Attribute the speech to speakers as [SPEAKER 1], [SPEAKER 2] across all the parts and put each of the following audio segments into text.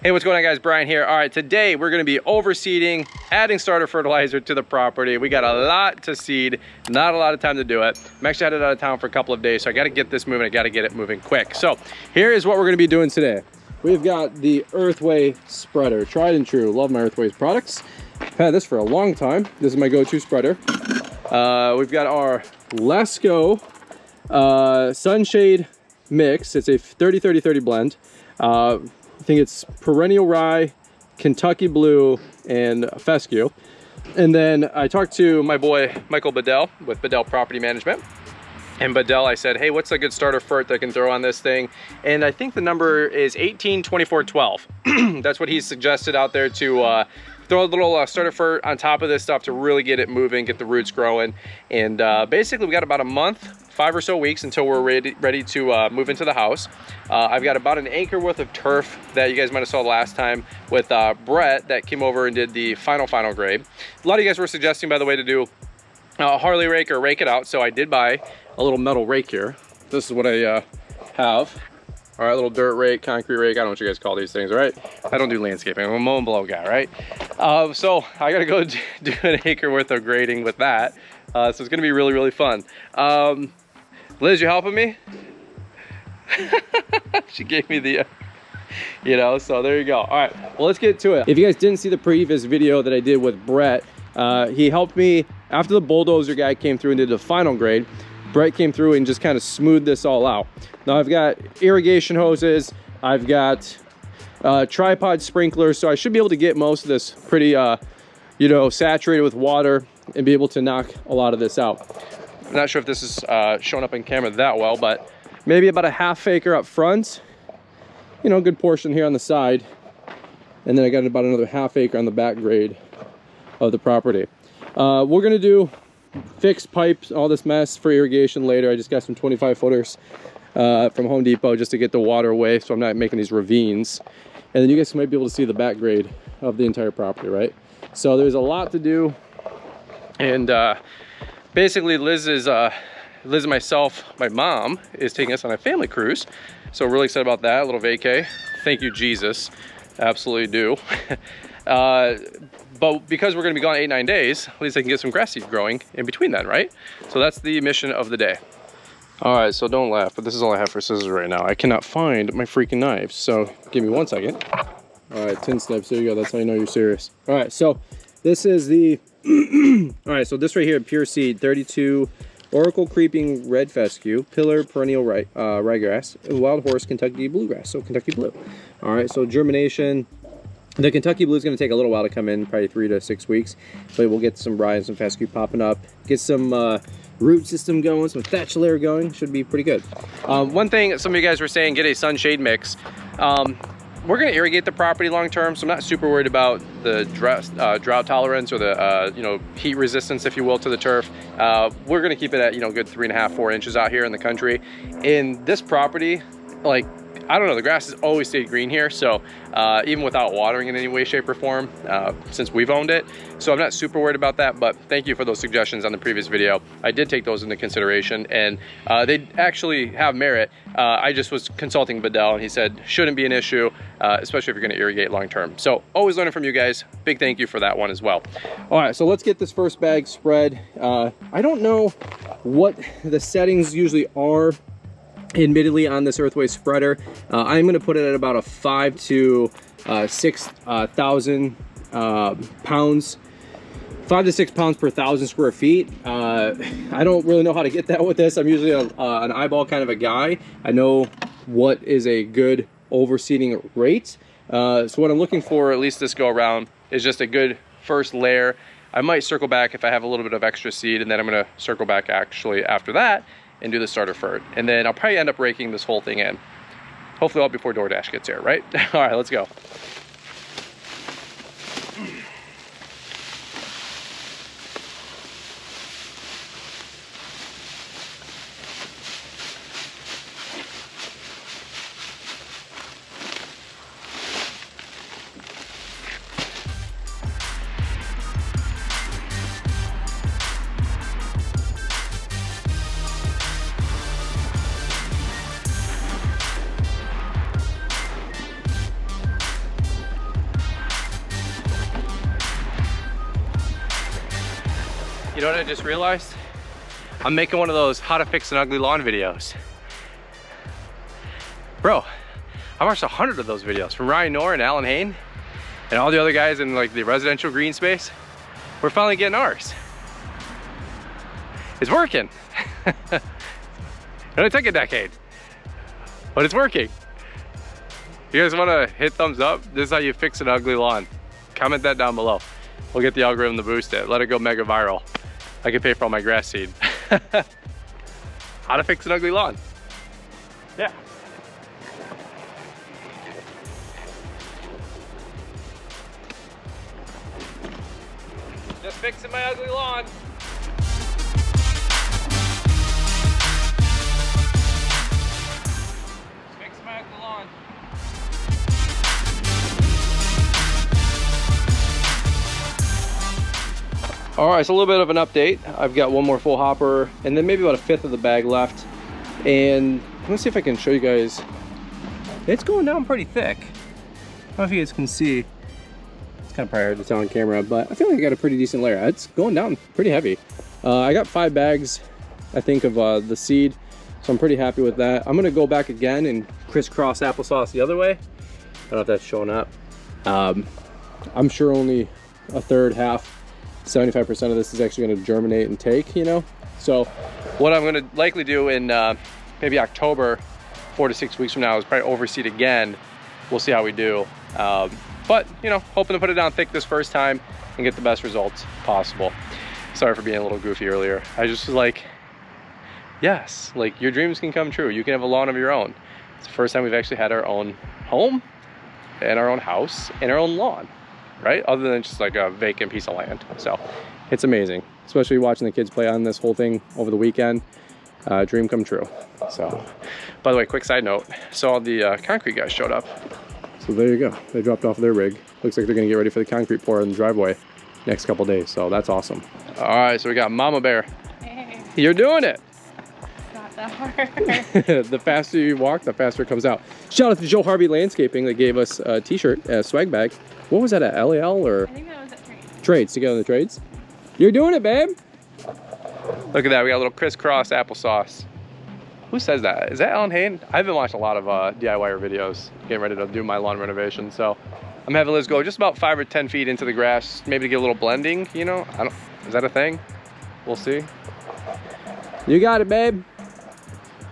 [SPEAKER 1] Hey, what's going on, guys? Brian here. All right, today we're going to be overseeding, adding starter fertilizer to the property. We got a lot to seed, not a lot of time to do it. I'm actually headed out of town for a couple of days, so I got to get this moving. I got to get it moving quick. So here is what we're going to be doing today. We've got the Earthway spreader, tried and true. Love my Earthway's products. I've had this for a long time. This is my go-to spreader. We've got our Lesco Sunshade mix. It's a 30-30-30 blend. I think it's perennial rye, Kentucky blue, and fescue. And then I talked to my boy Michael Bedell with Bedell Property Management. And Bedell, I said, hey, what's a good starter fert that I can throw on this thing? And I think the number is 18-24-12. That's what he suggested out there, to throw a little starter fert on top of this stuff to really get it moving, get the roots growing. And basically we got about a month, 5 or so weeks until we're ready to move into the house. I've got about an acre worth of turf that you guys might have saw last time with Brett that came over and did the final grade. A lot of you guys were suggesting, by the way, to do a Harley rake or rake it out. So I did buy a little metal rake here. This is what I have. All right, little dirt rake, concrete rake. I don't know what you guys call these things, right? I don't do landscaping. I'm a mow and blow guy, right? So I gotta go do an acre worth of grading with that. So it's gonna be really, really fun. Liz, you helping me? She gave me the, you know, so there you go. All right, well, let's get to it. If you guys didn't see the previous video that I did with Brett, he helped me after the bulldozer guy came through and did the final grade. Brett came through and just kind of smoothed this all out. Now I've got irrigation hoses, I've got tripod sprinklers, so I should be able to get most of this pretty, you know, saturated with water and be able to knock a lot of this out. I'm not sure if this is showing up in camera that well, but maybe about a half acre up front, you know, good portion here on the side, and then I got about another half acre on the back grade of the property. We're gonna do fixed pipes, all this mess for irrigation later. I just got some 25 footers from Home Depot just to get the water away so I'm not making these ravines. And then you guys might be able to see the back grade of the entire property, right? So there's a lot to do. And basically Liz and myself, my mom, is taking us on a family cruise. So we're really excited about that, a little vacay. Thank you, Jesus. Absolutely do. But because we're gonna be gone 8-9 days, at least I can get some grass seed growing in between then, right? So that's the mission of the day. All right, so don't laugh, but this is all I have for scissors right now. I cannot find my freaking knives, so give me 1 second. All right, tin snips, there you go, that's how you know you're serious. All right, so this is the, all right, so this right here, Pure Seed, 32 Oracle Creeping Red Fescue, Pillar Perennial Ryegrass, Wild Horse Kentucky Bluegrass, so Kentucky Blue. All right, so germination. The Kentucky Blue is going to take a little while to come in, probably 3 to 6 weeks, but we'll get some rye and some fescue popping up, get some root system going, some thatch layer going, should be pretty good. One thing some of you guys were saying, get a sunshade mix. We're going to irrigate the property long term, so I'm not super worried about the drought tolerance or the you know, heat resistance, if you will, to the turf. We're going to keep it at, you know, good 3.5-4 inches out here in the country. In this property, like, I don't know, the grass has always stayed green here, so even without watering in any way, shape, or form, since we've owned it. So I'm not super worried about that, but thank you for those suggestions on the previous video. I did take those into consideration, and they actually have merit. I just was consulting Bedell, and he said, shouldn't be an issue, especially if you're gonna irrigate long term. So always learning from you guys. Big thank you for that one as well. All right, so let's get this first bag spread. I don't know what the settings usually are, admittedly, on this Earthway spreader. I'm going to put it at about a 5 to 6,000 pounds, 5 to 6 pounds per 1,000 square feet. I don't really know how to get that with this. I'm usually an eyeball kind of a guy. I know what is a good overseeding rate. So what I'm looking for, at least this go around, is just a good first layer. I might circle back if I have a little bit of extra seed, and then I'm going to circle back actually after that and do the starter fert. And then I'll probably end up raking this whole thing in. Hopefully all before DoorDash gets here, right? All right, let's go. You know what I just realized? I'm making one of those how to fix an ugly lawn videos. Bro, I watched 100 of those videos from Ryan Knorr and Alan Hain and all the other guys in like the residential green space. We're finally getting ours. It's working. It only took a decade, but it's working. You guys want to hit thumbs up? This is how you fix an ugly lawn. Comment that down below. We'll get the algorithm to boost it. Let it go mega viral. I can pay for all my grass seed. How to fix an ugly lawn. Yeah. Just fixing my ugly lawn. Fixing my ugly lawn. All right, so a little bit of an update. I've got one more full hopper and then maybe about 1/5 of the bag left. And let me see if I can show you guys. It's going down pretty thick. I don't know if you guys can see. It's kind of probably hard to tell on camera, but I feel like I got a pretty decent layer. It's going down pretty heavy. I got 5 bags, I think, of the seed, so I'm pretty happy with that. I'm gonna go back again and crisscross applesauce the other way. I don't know if that's showing up. I'm sure only a third, half, 75% of this is actually going to germinate and take, you know. So what I'm going to likely do in maybe October, 4 to 6 weeks from now, is probably overseed again. We'll see how we do. But you know, hoping to put it down thick this first time and get the best results possible. Sorry for being a little goofy earlier. I just was like, yes, like your dreams can come true. You can have a lawn of your own. It's the first time we've actually had our own home and our own house and our own lawn. Right? Other than just like a vacant piece of land. So it's amazing, especially watching the kids play on this whole thing over the weekend. Dream come true. So, by the way, quick side note, saw the concrete guys showed up. So there you go. They dropped off their rig. Looks like they're gonna get ready for the concrete pour in the driveway next couple days. So that's awesome. All right, so we got Mama Bear.
[SPEAKER 2] Hey.
[SPEAKER 1] You're doing it.
[SPEAKER 2] It's not that hard.
[SPEAKER 1] The faster you walk, the faster it comes out. Shout out to Joe Harvey Landscaping that gave us a t-shirt, a swag bag. What was that, at LAL or?
[SPEAKER 2] I think that was at Trades.
[SPEAKER 1] Trades, together in the trades. You're doing it, babe. Look at that, we got a little crisscross applesauce. Who says that? Is that Alan Hain? I've been watching a lot of DIYer videos, getting ready to do my lawn renovation. So I'm having Liz go just about 5 or 10 feet into the grass, maybe to get a little blending, you know? Is that a thing? We'll see. You got it, babe.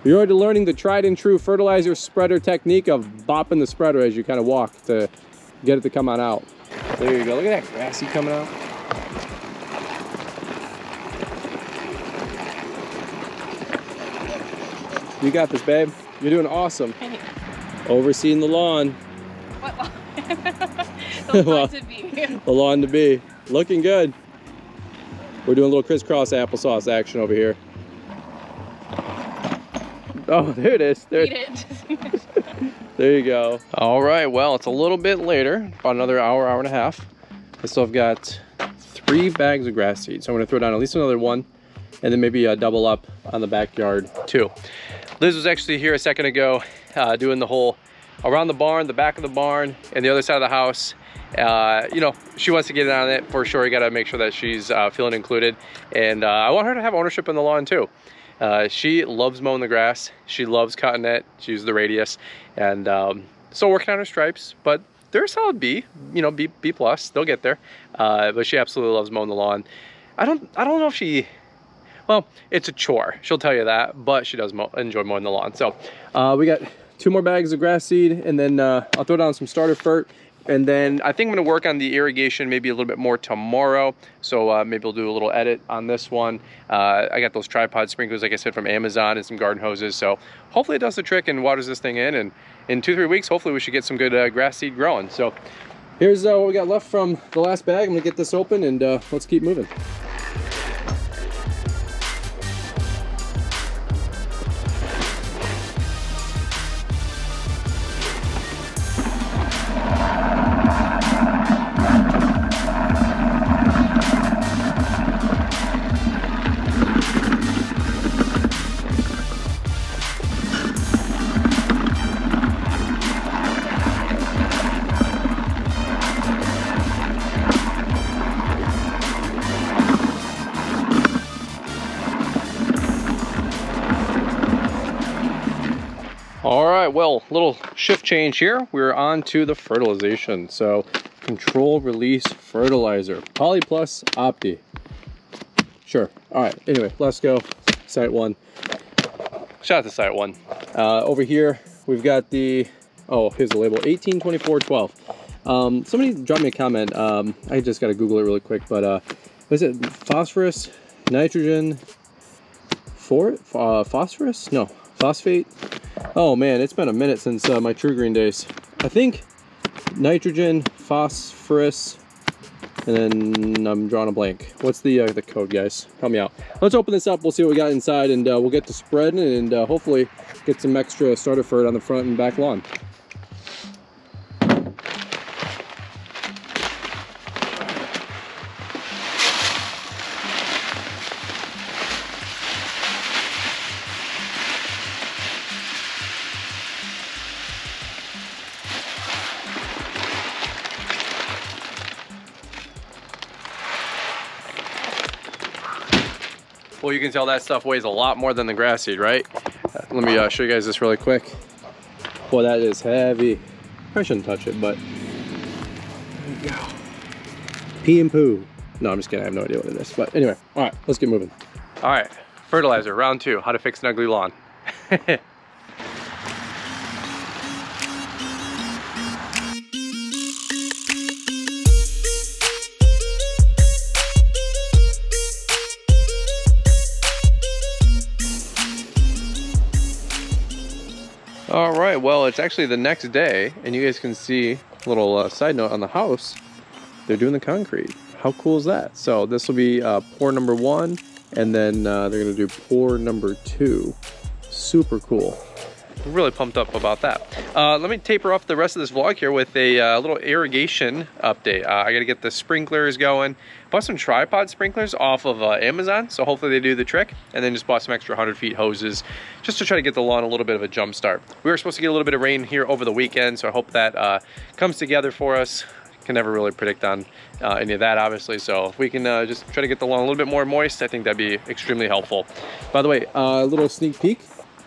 [SPEAKER 1] You're already learning the tried and true fertilizer spreader technique of bopping the spreader as you kind of walk to get it to come on out. There you go. Look at that grassy coming out. You got this, babe. You're doing awesome.
[SPEAKER 2] Hey.
[SPEAKER 1] Overseeing the lawn.
[SPEAKER 2] What lawn? The lawn to be.
[SPEAKER 1] The lawn to be. Looking good. We're doing a little crisscross applesauce action over here. Oh, there it is. There.
[SPEAKER 2] Eat it.
[SPEAKER 1] There you go. All right, well, it's a little bit later, about another hour, hour and a half. I still have got 3 bags of grass seed, so I'm gonna throw down at least another one, and then maybe double up on the backyard too. Liz was actually here a second ago, doing the whole around the barn, the back of the barn, and the other side of the house. You know, she wants to get in on it for sure. You gotta make sure that she's feeling included, and I want her to have ownership in the lawn too. She loves mowing the grass. She loves cutting it. She uses the radius, and still working on her stripes, but they're a solid B, you know, B plus. They'll get there. But she absolutely loves mowing the lawn. I don't know if she, well, it's a chore. She'll tell you that, but she does enjoy mowing the lawn. So we got 2 more bags of grass seed, and then I'll throw down some starter fert. And then I think I'm gonna work on the irrigation maybe a little bit more tomorrow. So maybe we'll do a little edit on this one. I got those tripod sprinklers, like I said, from Amazon, and some garden hoses. So hopefully it does the trick and waters this thing in. And in 2-3 weeks, hopefully we should get some good grass seed growing. So here's what we got left from the last bag. I'm gonna get this open and let's keep moving. All right, well, little shift change here. We're on to the fertilization. So control release fertilizer, Poly Plus Opti. Sure. All right, anyway, let's go. Site 1. Shout out to Site 1. Over here, we've got the, oh, here's the label, 182412. Somebody dropped me a comment. I just got to Google it really quick, but what is it? Phosphorus, nitrogen, phosphorus? No, phosphate. Oh man, it's been a minute since my True Green days. I think nitrogen, phosphorus, and then I'm drawing a blank. What's the code, guys? Help me out. Let's open this up. We'll see what we got inside, and we'll get to spreading and hopefully get some extra starter fert on the front and back lawn. Well, you can tell that stuff weighs a lot more than the grass seed, right? Let me show you guys this really quick. Boy, that is heavy. I shouldn't touch it, but there you go. Pee and poo. No, I'm just kidding. I have no idea what it is. But anyway, all right, let's get moving. All right, fertilizer, round 2. How to fix an ugly lawn. All right, well, it's actually the next day, and you guys can see a little side note on the house. They're doing the concrete. How cool is that? So this will be pour number 1, and then they're gonna do pour number 2. Super cool. I'm really pumped up about that. Let me taper off the rest of this vlog here with a little irrigation update. I gotta get the sprinklers going. Bought some tripod sprinklers off of Amazon, so hopefully they do the trick. And then just bought some extra 100 feet hoses just to try to get the lawn a little bit of a jump start. We were supposed to get a little bit of rain here over the weekend, so I hope that comes together for us. Can never really predict on any of that, obviously. So if we can just try to get the lawn a little bit more moist, I think that'd be extremely helpful. By the way, a little sneak peek.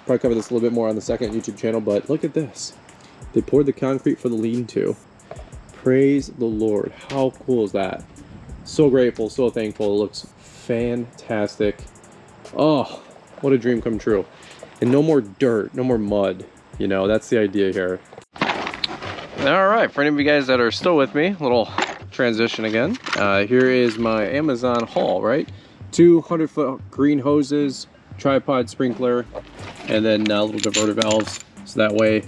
[SPEAKER 1] Probably cover this a little bit more on the second YouTube channel, but look at this. They poured the concrete for the lean-to. Praise the Lord. How cool is that? So grateful, so thankful. It looks fantastic. Oh, what a dream come true. And no more dirt, no more mud. You know, that's the idea here. All right, for any of you guys that are still with me, little transition again. Here is my Amazon haul, right? 200-foot green hoses, tripod sprinkler, and then little diverter valves. So that way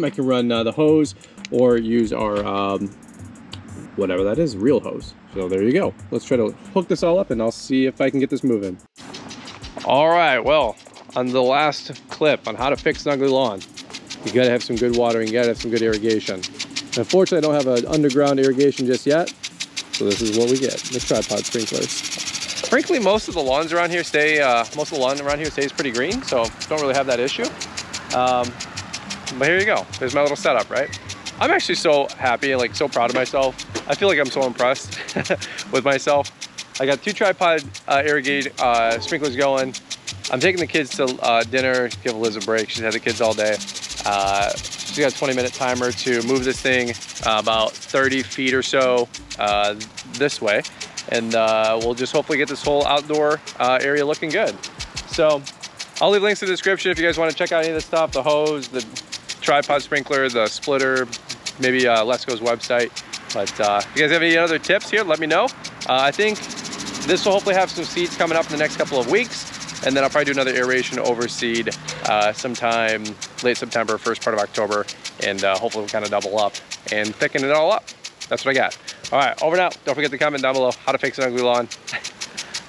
[SPEAKER 1] I can run the hose or use our, whatever that is, real hose. So there you go. Let's try to hook this all up and I'll see if I can get this moving. All right, well, on the last clip on how to fix an ugly lawn, you gotta have some good watering, you gotta have some good irrigation. Unfortunately, I don't have an underground irrigation just yet, so this is what we get, the tripod sprinklers. Frankly, most of the lawns around here stay, most of the lawn around here stays pretty green, so don't really have that issue. But here you go, there's my little setup, right? I'm actually so happy and like so proud of myself. I feel like I'm so impressed with myself. I got 2 tripod irrigate sprinklers going. I'm taking the kids to dinner, give Liz a break. She's had the kids all day. She's got a 20-minute timer to move this thing about 30 feet or so this way. And we'll just hopefully get this whole outdoor area looking good. So I'll leave links in the description if you guys want to check out any of this stuff, the hose, the tripod sprinkler, the splitter, maybe Let's Go's website. But if you guys have any other tips here, let me know. I think this will hopefully have some seeds coming up in the next couple of weeks. And then I'll probably do another aeration overseed sometime late September, first part of October. And hopefully we'll kind of double up and thicken it all up. That's what I got. All right, over and out. Don't forget to comment down below how to fix an ugly lawn.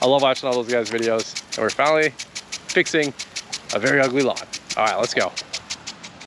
[SPEAKER 1] I love watching all those guys' videos. And we're finally fixing a very ugly lawn. All right, let's go.